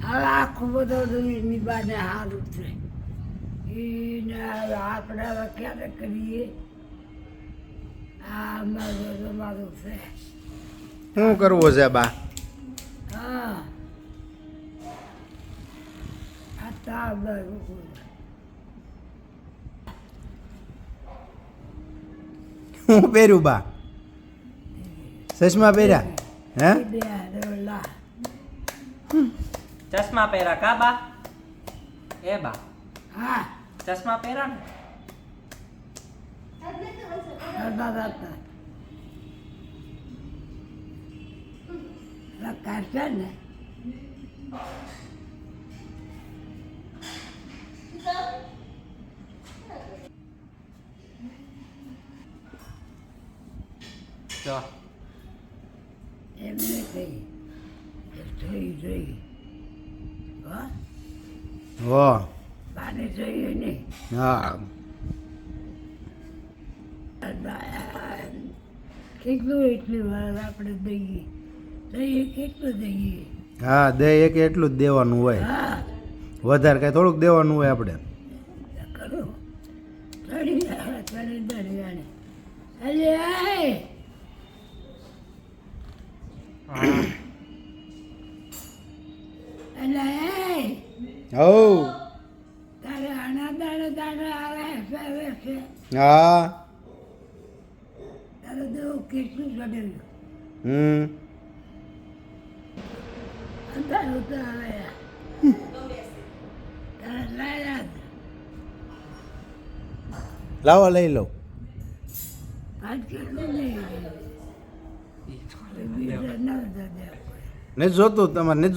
હવે આખું બધું એની બાને સારું છે એને હવે આપણે હવે ક્યારે કરીએ આ મારું છે શું કરવું છે બા? હા આ તાવ શું પહેર્યું બા? ચશ્મા પહેર્યા હે? ચશ્મા પહેરા કા બા? એ બા હા ચશ્મા પહેરા ને કાઢશે ને જો એમને કહી જોઈ જોઈ હો બાને જોઈએ નહીં હા કેટલું એટલી વાર આપણે દઈએ દઈએ કેટલું દઈએ હા દે એક એટલું જ દેવાનું હોય, હા વધારે કાંઈ થોડુંક દેવાનું હોય આપણે. કરો ચડી ચડી દરિયાને અરે આય અલે હઉ તારે આના દાડે દાડે આવે છે હા તારે દેવું કેટલું ચડેલું અંધારું તો આવે તારે લાયા લાવો લઈ લઉં. આજ કેટલું નહીં બીજા ન દાદા નથી જોતું તમારે નથી